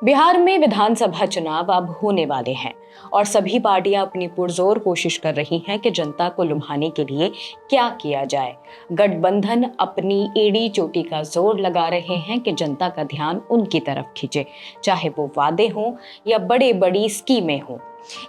बिहार में विधानसभा चुनाव अब होने वाले हैं और सभी पार्टियां अपनी पुरजोर कोशिश कर रही हैं कि जनता को लुभाने के लिए क्या किया जाए। गठबंधन अपनी एड़ी चोटी का जोर लगा रहे हैं कि जनता का ध्यान उनकी तरफ खींचे, चाहे वो वादे हों या बड़ी बड़ी स्कीमें हों।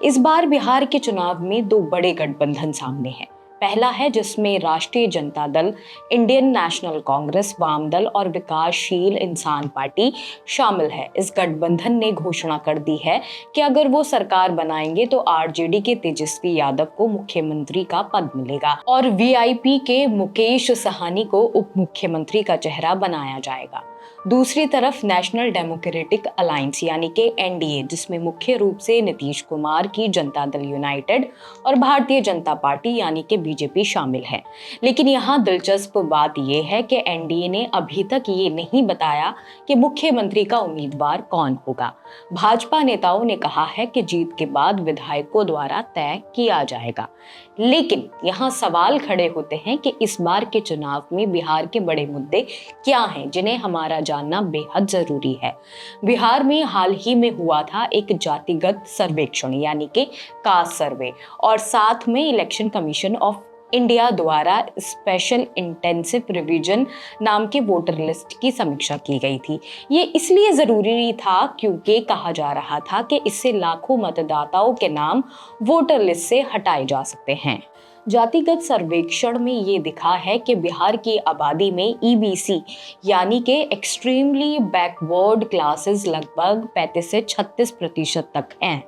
इस बार बिहार के चुनाव में दो बड़े गठबंधन सामने हैं। पहला है जिसमें राष्ट्रीय जनता दल, इंडियन नेशनल कांग्रेस, वाम दल और विकासशील इंसान पार्टी शामिल है। इस गठबंधन ने घोषणा कर दी है कि अगर वो सरकार बनाएंगे तो आरजेडी के तेजस्वी यादव को मुख्यमंत्री का पद मिलेगा और वीआईपी के मुकेश साहनी को उप मुख्यमंत्री का चेहरा बनाया जाएगा। दूसरी तरफ नेशनल डेमोक्रेटिक अलायंस यानी कि एनडीए, जिसमें मुख्य रूप से नीतीश कुमार की जनता दल यूनाइटेड और भारतीय जनता पार्टी यानी कि बीजेपी शामिल है। लेकिन यहाँ दिलचस्प बात यह है कि एनडीए ने अभी तक ये नहीं बताया कि मुख्यमंत्री का उम्मीदवार कौन होगा। भाजपा नेताओं ने कहा है कि जीत के बाद विधायकों द्वारा तय किया जाएगा। लेकिन यहाँ सवाल खड़े होते हैं कि इस बार के चुनाव में बिहार के बड़े मुद्दे क्या हैं जिन्हें हमारा जानना बेहद जरूरी है। बिहार में हाल ही में हुआ था एक जातिगत सर्वेक्षण यानी कि कास्ट सर्वे और साथ में इलेक्शन कमीशन ऑफ इंडिया द्वारा स्पेशल इंटेंसिव रिवीजन नाम के वोटर लिस्ट की समीक्षा की गई थी। ये इसलिए जरूरी था क्योंकि कहा जा रहा था कि इससे लाखों मतदाताओं के नाम वोटर लिस्ट से हटाए जा सकते हैं। जातिगत सर्वेक्षण में ये दिखा है कि बिहार की आबादी में ईबीसी यानी कि एक्सट्रीमली बैकवर्ड क्लासेस लगभग 35 से 36% तक हैं।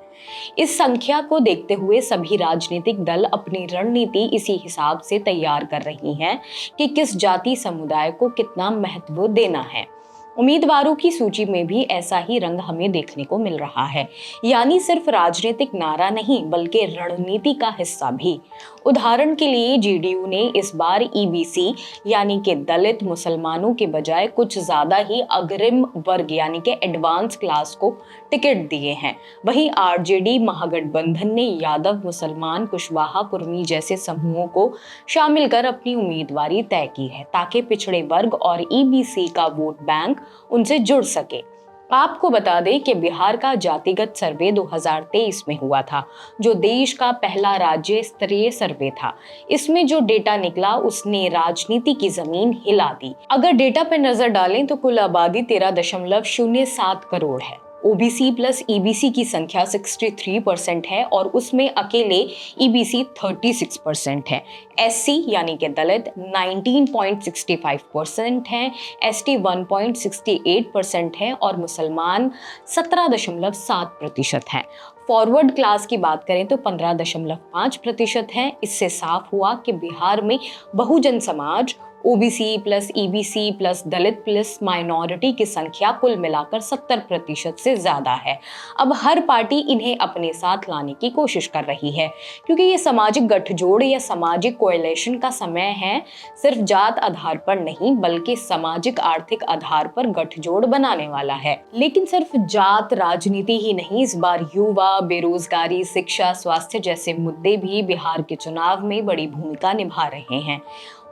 इस संख्या को देखते हुए सभी राजनीतिक दल अपनी रणनीति इसी हिसाब से तैयार कर रही हैं कि किस जाति समुदाय को कितना महत्व देना है। उम्मीदवारों की सूची में भी ऐसा ही रंग हमें देखने को मिल रहा है, यानी सिर्फ राजनीतिक नारा नहीं बल्कि रणनीति का हिस्सा भी। उदाहरण के लिए जेडीयू ने इस बार ईबीसी यानी कि दलित मुसलमानों के बजाय कुछ ज्यादा ही अग्रिम वर्ग यानी कि एडवांस क्लास को टिकट दिए हैं। वहीं आरजेडी महागठबंधन ने यादव, मुसलमान, कुशवाहा, कुर्मी जैसे समूहों को शामिल कर अपनी उम्मीदवारी तय की है ताकि पिछड़े वर्ग और ईबीसी का वोट बैंक उनसे जुड़ सके। आपको बता दें कि बिहार का जातिगत सर्वे 2023 में हुआ था, जो देश का पहला राज्य स्तरीय सर्वे था। इसमें जो डेटा निकला उसने राजनीति की जमीन हिला दी। अगर डेटा पर नजर डालें तो कुल आबादी 13.07 करोड़ है। ओबीसी प्लस ईबीसी की संख्या 63% है और उसमें अकेले ईबीसी 36% है। एससी यानी कि दलित 19.65% है, एसटी 1.68% है और मुसलमान 17.7% है। फॉरवर्ड क्लास की बात करें तो 15.5% है। इससे साफ हुआ कि बिहार में Bahujan Samaj, OBC plus EBC plus दलित प्लस माइनॉरिटी की संख्या कुल मिलाकर 70% से ज्यादा है। अब हर पार्टी इन्हें अपने साथ लाने की कोशिश कर रही है क्योंकि ये सामाजिक गठजोड़ या सामाजिक कोएलिशन का समय है। सिर्फ जात आधार पर नहीं बल्कि सामाजिक आर्थिक आधार पर गठजोड़ बनाने वाला है। लेकिन सिर्फ जात राजनीति ही नहीं, इस बार युवा, बेरोजगारी, शिक्षा, स्वास्थ्य जैसे मुद्दे भी बिहार के चुनाव में बड़ी भूमिका निभा रहे हैं।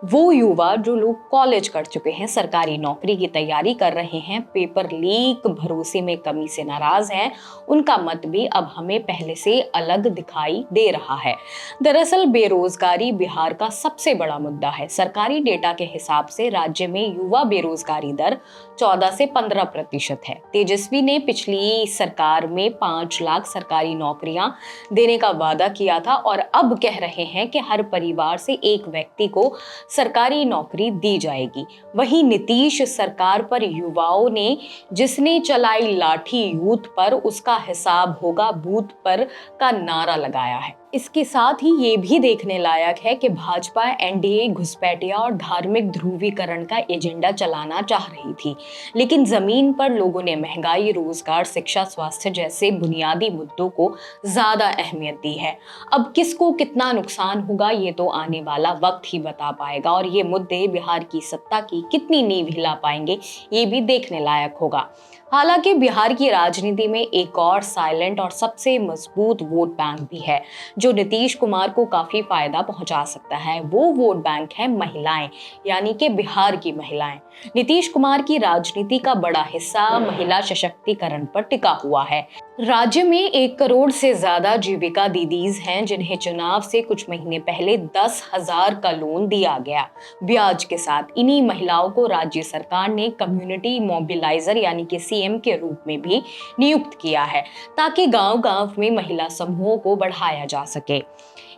वो युवा जो लोग कॉलेज कर चुके हैं, सरकारी नौकरी की तैयारी कर रहे हैं, पेपर लीक भरोसे में कमी से नाराज हैं, उनका मत भी अब हमें पहले से अलग दिखाई दे रहा है। दरअसल बेरोजगारी बिहार का सबसे बड़ा मुद्दा है। सरकारी डेटा के हिसाब से राज्य में युवा बेरोजगारी दर 14 से 15% है। तेजस्वी ने पिछली सरकार में 5 लाख सरकारी नौकरियां देने का वादा किया था और अब कह रहे हैं कि हर परिवार से एक व्यक्ति को सरकारी नौकरी दी जाएगी। वहीं नीतीश सरकार पर युवाओं ने जिसने चलाई लाठी यूथ पर उसका हिसाब होगा बूथ पर का नारा लगाया है। इसके साथ ही ये भी देखने लायक है कि भाजपा एनडीए घुसपैठिया और धार्मिक ध्रुवीकरण का एजेंडा चलाना चाह रही थी, लेकिन जमीन पर लोगों ने महंगाई, रोजगार, शिक्षा, स्वास्थ्य जैसे बुनियादी मुद्दों को ज्यादा अहमियत दी है। अब किसको कितना नुकसान होगा ये तो आने वाला वक्त ही बता पाएगा और ये मुद्दे बिहार की सत्ता की कितनी नींव हिला पाएंगे ये भी देखने लायक होगा। हालांकि बिहार की राजनीति में एक और साइलेंट और सबसे मजबूत वोट बैंक भी है जो नीतीश कुमार को काफी फायदा पहुंचा सकता है वो वोट बैंक है महिलाएं, यानी कि बिहार की महिलाएं। नीतीश कुमार की राजनीति का बड़ा हिस्सा महिला सशक्तिकरण पर टिका हुआ है। राज्य में 1 करोड़ से ज्यादा जीविका दीदीज हैं जिन्हें चुनाव से कुछ महीने पहले 10,000 का लोन दिया गया ब्याज के साथ। इन्हीं महिलाओं को राज्य सरकार ने कम्युनिटी मोबिलाइजर यानी कि CM के रूप में भी नियुक्त किया है ताकि गांव-गांव में महिला समूहों को बढ़ाया जा सके।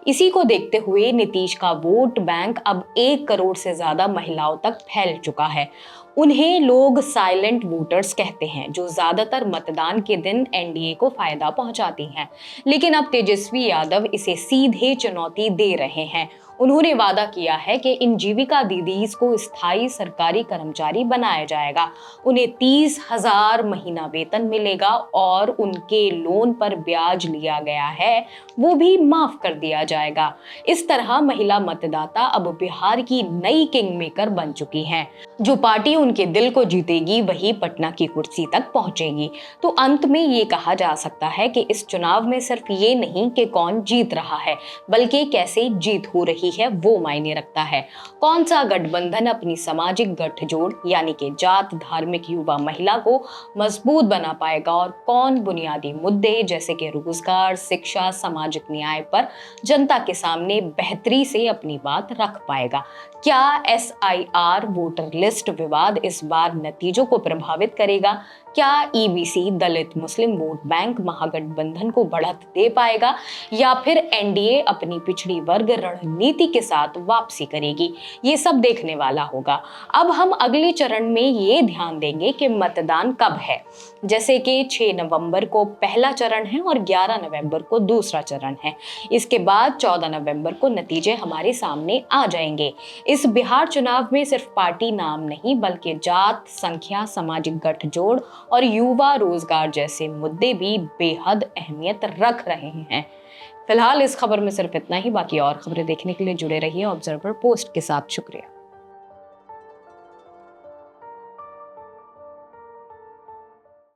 इसी को देखते हुए नीतीश का वोट बैंक अब 1 करोड़ से ज्यादा महिलाओं तक फैल चुका है। उन्हें लोग साइलेंट वोटर्स कहते हैं, जो ज्यादातर मतदान के दिन NDA को फायदा पहुंचाती हैं। लेकिन अब तेजस्वी यादव इसे सीधे चुनौती दे रहे हैं। उन्होंने वादा किया है कि इन जीविका दीदीज को स्थायी सरकारी कर्मचारी बनाया जाएगा, उन्हें 30,000 महीना वेतन मिलेगा और उनके लोन पर ब्याज लिया गया है वो भी माफ कर दिया जाएगा। इस तरह महिला मतदाता अब बिहार की नई किंग मेकर बन चुकी हैं। जो पार्टी उनके दिल को जीतेगी वही पटना की कुर्सी तक पहुंचेगी। तो अंत में ये कहा जा सकता है कि इस चुनाव में सिर्फ ये नहीं कि कौन जीत रहा है, बल्कि कैसे जीत हो रही है वो मायने रखता है। कौन सा गठबंधन अपनी सामाजिक गठजोड़ यानी कि जात, धार्मिक, युवा, महिला को मजबूत बना पाएगा और कौन बुनियादी मुद्दे जैसे कि रोजगार, शिक्षा, सामाजिक न्याय पर जनता के सामने बेहतरी से अपनी बात रख पाएगा। क्या SIR वोटर लिस्ट विवाद इस बार नतीजों को प्रभावित करेगा? क्या EBC दलित मुस्लिम वोट बैंक महागठबंधन को बढ़त दे पाएगा या फिर NDA अपनी पिछड़ी वर्ग रणनीति के साथ वापसी करेगी? ये सब देखने वाला होगा। अब हम अगले चरण में ये ध्यान देंगे कि मतदान कब है। जैसे कि 6 नवंबर को पहला चरण है और 11 नवंबर को दूसरा चरण है। इसके बाद 14 नवंबर को नतीजे हमारे सामने आ जाएंगे। इस बिहार चुनाव में सिर्फ पार्टी नाम नहीं बल्कि जात, संख्या, सामाजिक गठजोड़ और युवा रोजगार जैसे मुद्दे भी बेहद अहमियत रख रहे हैं। फिलहाल इस खबर में सिर्फ इतना ही। बाकी और खबरें देखने के लिए जुड़े रहिए ऑब्जर्वर पोस्ट के साथ। शुक्रिया।